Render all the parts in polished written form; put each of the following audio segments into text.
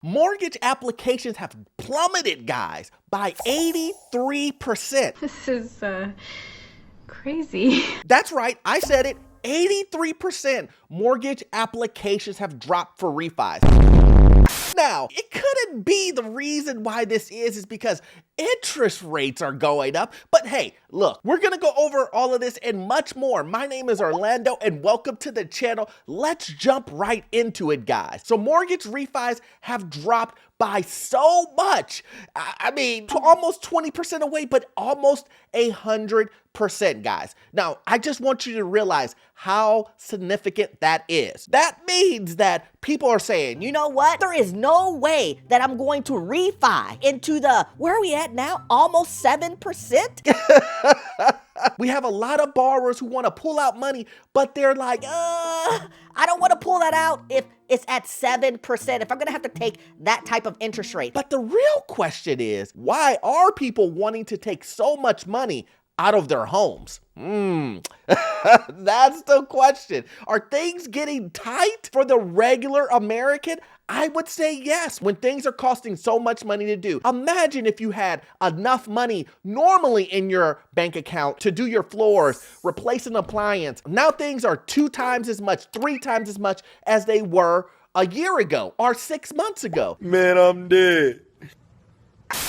Mortgage applications have plummeted, guys, by 83%. This is crazy. That's right, I said it. 83% mortgage applications have dropped for refis. Now, it couldn't be the reason why this is because interest rates are going up. But hey, look, we're gonna go over all of this and much more. My name is Orlando and welcome to the channel. Let's jump right into it, guys. So mortgage refis have dropped by so much. I mean, to almost 20% away, but almost 100%, guys. Now, I just want you to realize how significant that is. That means that people are saying, you know what? There is no way that I'm going to refi into the, where are we at now? Almost 7%? We have a lot of borrowers who want to pull out money, but they're like, I don't want to pull that out if it's at 7%, if I'm going to have to take that type of interest rate. But the real question is, why are people wanting to take so much money out of their homes? That's the question. Are things getting tight for the regular American? I would say yes, when things are costing so much money to do. Imagine if you had enough money normally in your bank account to do your floors, replace an appliance. Now things are 2 times as much, 3 times as much as they were a year ago or 6 months ago. Man, I'm dead.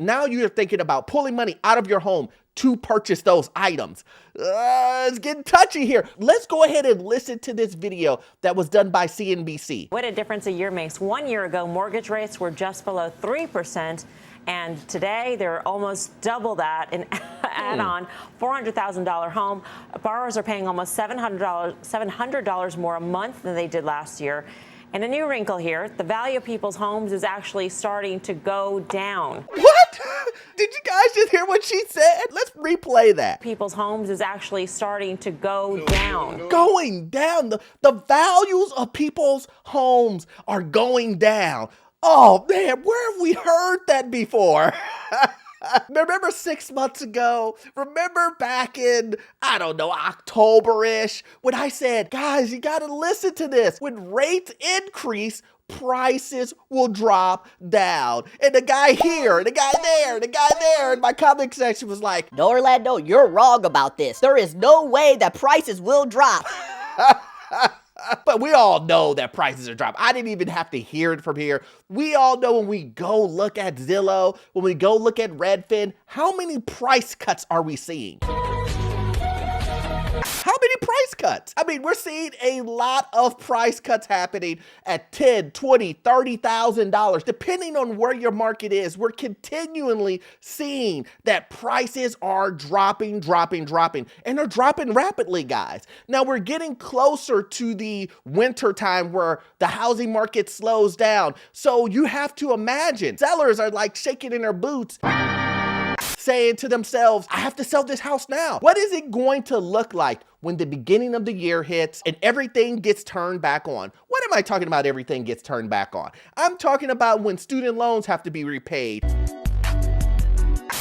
Now you're thinking about pulling money out of your home to purchase those items. It's getting touchy here. Let's go ahead and listen to this video that was done by CNBC. What a difference a year makes. 1 year ago, mortgage rates were just below 3%. And today, they're almost double that in add-on $400,000 home. Borrowers are paying almost $700 more a month than they did last year. And a new wrinkle here, the value of people's homes is actually starting to go down. What? Did you guys just hear what she said? Let's replay that. People's homes is actually starting to go down. Going down. The values of people's homes are going down. Oh man, where have we heard that before? Remember 6 months ago? Remember back in, I don't know, October-ish, when I said, guys, you gotta listen to this. When rates increase, prices will drop down. And the guy here, and the guy there, and the guy there in my comment section was like, no, Orlando, you're wrong about this. There is no way that prices will drop. But we all know that prices are dropping. I didn't even have to hear it from here. We all know when we go look at Zillow, when we go look at Redfin, how many price cuts are we seeing? How many price cuts? I mean, we're seeing a lot of price cuts happening at $10,000, $20,000, $30,000. Depending on where your market is, we're continually seeing that prices are dropping. And they're dropping rapidly, guys. Now, we're getting closer to the winter time where the housing market slows down. So you have to imagine, sellers are like shaking in their boots, saying to themselves, I have to sell this house now. What is it going to look like when the beginning of the year hits and everything gets turned back on? What am I talking about everything gets turned back on? I'm talking about when student loans have to be repaid.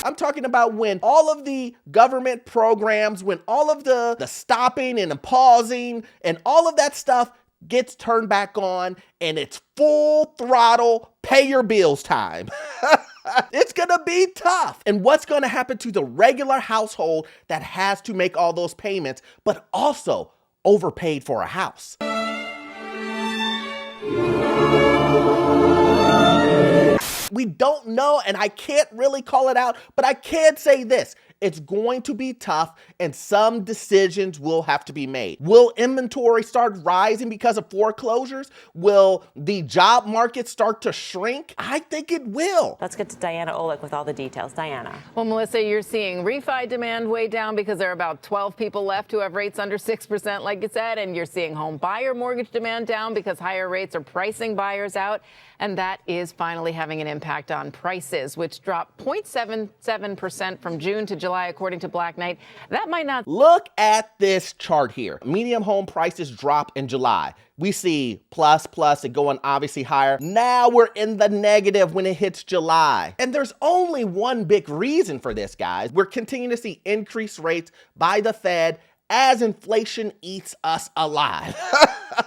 I'm talking about when all of the government programs, when all of the stopping and the pausing and all of that stuff gets turned back on and it's full throttle, pay your bills time. It's gonna be tough. And what's gonna happen to the regular household that has to make all those payments, but also overpaid for a house? We don't know, and I can't really call it out, but I can say this. It's going to be tough and some decisions will have to be made. Will inventory start rising because of foreclosures? Will the job market start to shrink? I think it will. Let's get to Diana Olick with all the details. Diana. Well, Melissa, you're seeing refi demand way down because there are about 12 people left who have rates under 6%, like you said, and you're seeing home buyer mortgage demand down because higher rates are pricing buyers out. And that is finally having an impact on prices, which dropped 0.77% from June to July, according to Black Knight. That might not. Look at this chart here. Median home prices drop in July. We see plus and going obviously higher. Now we're in the negative when it hits July. And there's only one big reason for this, guys. We're continuing to see increased rates by the Fed as inflation eats us alive.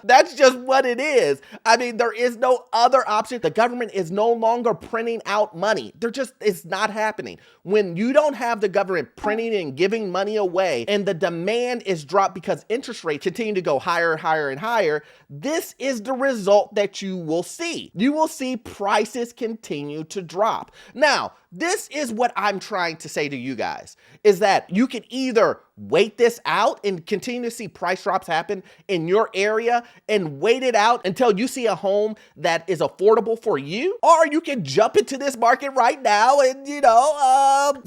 That's just what it is. I mean, there is no other option. The government is no longer printing out money. It's not happening. When you don't have the government printing and giving money away and the demand is dropped because interest rates continue to go higher, higher, and higher, this is the result that you will see. You will see prices continue to drop. Now, this is what I'm trying to say to you guys, is that you can either wait this out and continue to see price drops happen in your area and wait it out until you see a home that is affordable for you, or you can jump into this market right now and,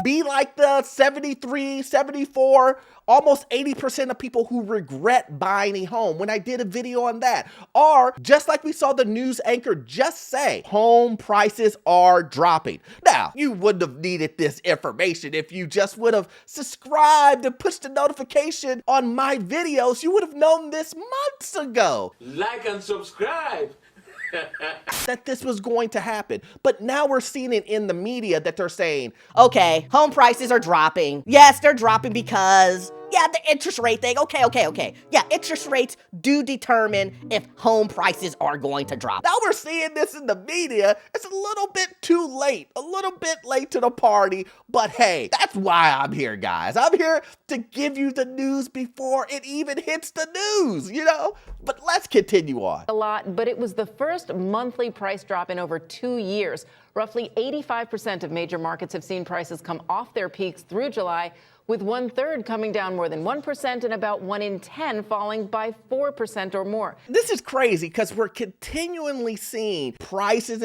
be like the 73, 74, almost 80% of people who regret buying a home when I did a video on that. Or just like we saw the news anchor just say, home prices are dropping. Now, you wouldn't have needed this information if you just would have subscribed and pushed the notification on my videos. You would have known this months ago. Like and subscribe. That this was going to happen. But now we're seeing it in the media that they're saying, Okay, home prices are dropping. Yes, they're dropping because, the interest rate thing. Okay. Yeah, interest rates do determine if home prices are going to drop. now we're seeing this in the media. It's a little bit too late, a little bit late to the party, but hey, that's why I'm here, guys. I'm here to give you the news before it even hits the news, But let's continue on. A lot, but it was the first monthly price drop in over 2 years. Roughly 85% of major markets have seen prices come off their peaks through July, with 1/3 coming down more than 1% and about 1 in 10 falling by 4% or more. This is crazy because we're continually seeing prices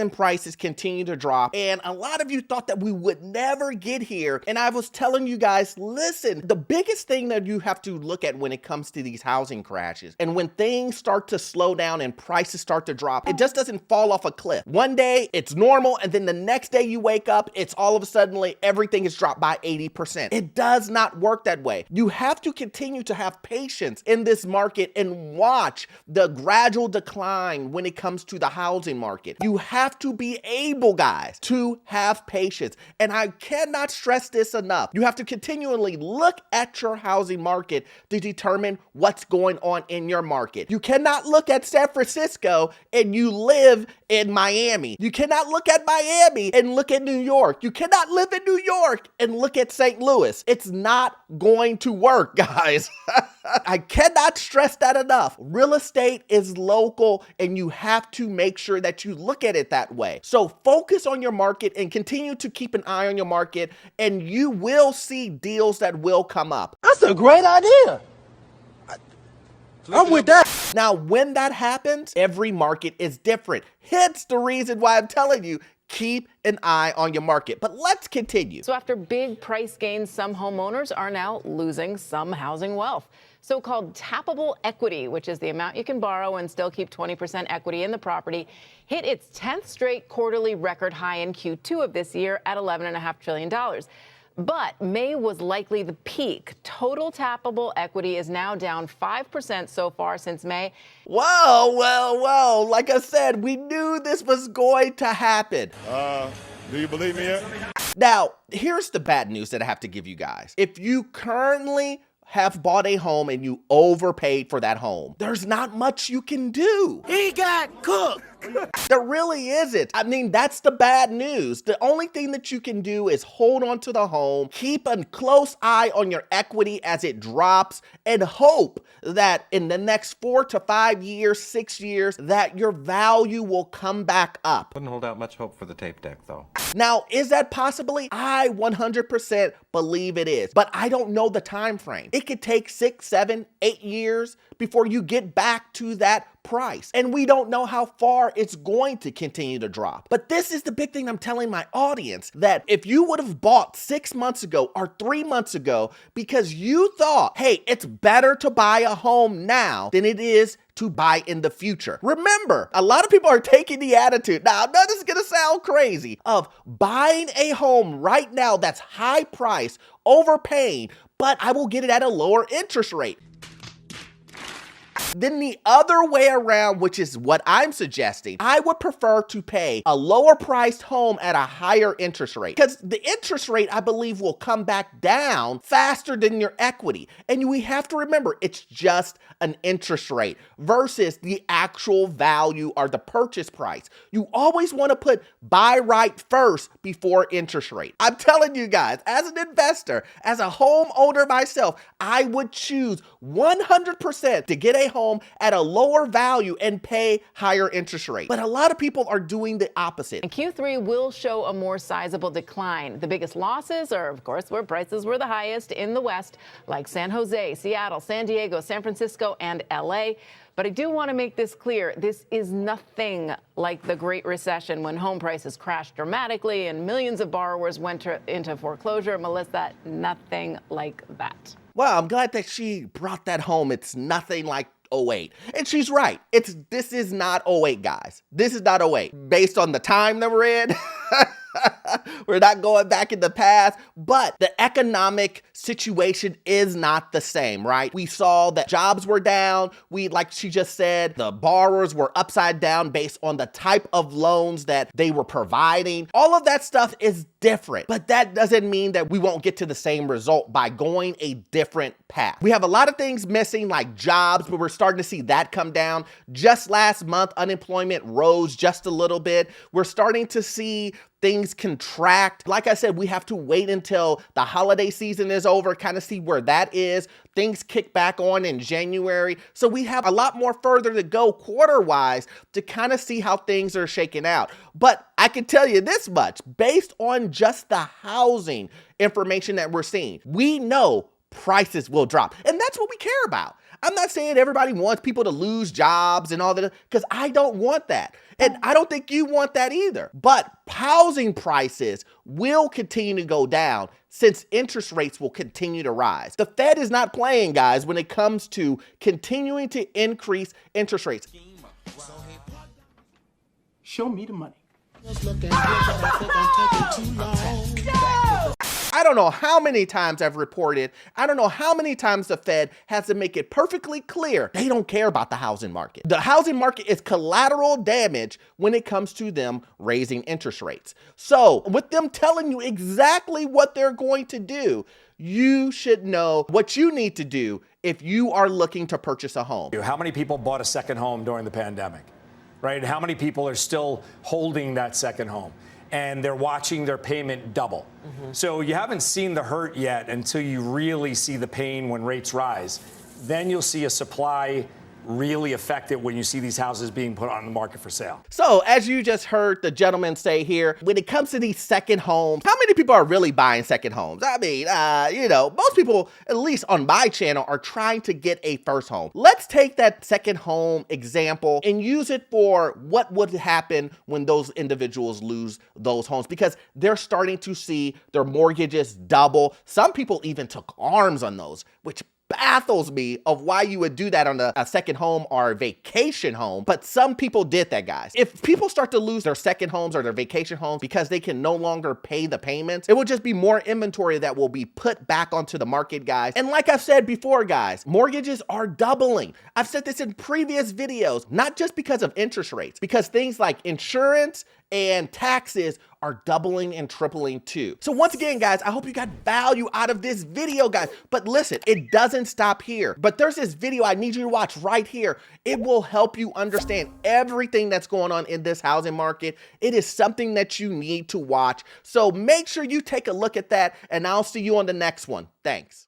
continue to drop. And a lot of you thought that we would never get here. And I was telling you guys, listen, the biggest thing that you have to look at when it comes to these housing crashes and when things start to slow down and prices start to drop, it just doesn't fall off a cliff. One day it's normal, and then the next day you wake up, it's all of a sudden everything is dropped by 80%. It does not work that way. You have to continue to have patience in this market and watch the gradual decline when it comes to the housing market. You have to be able, guys, to have patience. And I cannot stress this enough. You have to continually look at your housing market to determine what's going on in your market. You cannot look at San Francisco and you live in Miami. You cannot look at Miami and look at New York. You cannot live in New York and look at St. Louis. It's not going to work, guys. I cannot stress that enough. Real estate is local, and you have to make sure that you look at it that way. So focus on your market and continue to keep an eye on your market, and you will see deals that will come up. That's a great idea. I'm with that. Now, when that happens, every market is different. Hence the reason why I'm telling you, keep an eye on your market. But let's continue. So after big price gains, some homeowners are now losing some housing wealth. So-called tappable equity, which is the amount you can borrow and still keep 20% equity in the property, hit its 10th straight quarterly record high in Q2 of this year at $11.5 trillion. But May was likely the peak. Total tappable equity is now down 5% so far since May. Whoa. Like I said, we knew this was going to happen. Do you believe me yet? Now, here's the bad news that I have to give you guys. If you currently have bought a home and you overpaid for that home, there's not much you can do. He got cooked. There really isn't. I mean, that's the bad news. The only thing that you can do is hold on to the home, keep a close eye on your equity as it drops, and hope that in the next 4 to 5 years, 6 years, that your value will come back up. Wouldn't hold out much hope for the tape deck, though. Now, is that possibly? I 100% believe it is, but I don't know the time frame. It could take 6, 7, 8 years before you get back to that price. And we don't know how far it's going to continue to drop. But this is the big thing I'm telling my audience, that if you would have bought 6 months ago or 3 months ago because you thought, hey, it's better to buy a home now than it is to buy in the future. Remember, a lot of people are taking the attitude, now this is gonna sound crazy, of buying a home right now that's high price, overpaying, but I will get it at a lower interest rate. Then the other way around, which is what I'm suggesting, I would prefer to pay a lower priced home at a higher interest rate, because the interest rate, I believe, will come back down faster than your equity. And we have to remember, it's just an interest rate versus the actual value or the purchase price. You always want to put buy right first before interest rate. I'm telling you guys, as an investor, as a homeowner myself, I would choose 100% to get a home at a lower value and pay higher interest rate. But a lot of people are doing the opposite. And Q3 will show a more sizable decline. The biggest losses are, of course, where prices were the highest in the West, like San Jose, Seattle, San Diego, San Francisco, and LA. But I do want to make this clear. This is nothing like the Great Recession, when home prices crashed dramatically and millions of borrowers went into foreclosure. Melissa, nothing like that. Well, I'm glad that she brought that home. It's nothing like '08. And she's right. This is not '08, guys. This is not '08. Based on the time that we're in, we're not going back in the past, but the economic situation is not the same, right? We saw that jobs were down. Like she just said, the borrowers were upside down based on the type of loans that they were providing. All of that stuff is different, but that doesn't mean that we won't get to the same result by going a different path. We have a lot of things missing, like jobs, but we're starting to see that come down. Just last month, unemployment rose just a little bit. We're starting to see things contract. Like I said, we have to wait until the holiday season is over, kind of see where that is. Things kick back on in January. So we have a lot more further to go quarter-wise to kind of see how things are shaking out. But I can tell you this much, based on just the housing information that we're seeing, we know prices will drop. And that's what we care about. I'm not saying everybody wants people to lose jobs and all that, because I don't want that. And I don't think you want that either. But housing prices will continue to go down since interest rates will continue to rise. The Fed is not playing, guys, when it comes to continuing to increase interest rates. Show me the money. I don't know how many times I've reported, I don't know how many times the Fed has to make it perfectly clear they don't care about the housing market. The housing market is collateral damage when it comes to them raising interest rates. So with them telling you exactly what they're going to do, you should know what you need to do if you are looking to purchase a home. How many people bought a second home during the pandemic, right? How many people are still holding that second home? And they're watching their payment double. So you haven't seen the hurt yet until you really see the pain when rates rise. Then you'll see a supply really affected when you see these houses being put on the market for sale. So as you just heard the gentleman say here, when it comes to these second homes, how many people are really buying second homes? I mean, most people, at least on my channel, are trying to get a first home. Let's take that second home example and use it for what would happen when those individuals lose those homes, because they're starting to see their mortgages double. Some people even took arms on those, which baffles me of why you would do that on a second home or a vacation home. But some people did that, guys. If people start to lose their second homes or their vacation homes because they can no longer pay the payments, it will just be more inventory that will be put back onto the market, guys. And like I've said before, guys, mortgages are doubling. I've said this in previous videos, not just because of interest rates, because things like insurance and taxes are doubling and tripling too. So once again, guys, I hope you got value out of this video, guys. But listen, it doesn't stop here. But there's this video I need you to watch right here. It will help you understand everything that's going on in this housing market. It is something that you need to watch. So make sure you take a look at that, and I'll see you on the next one. Thanks.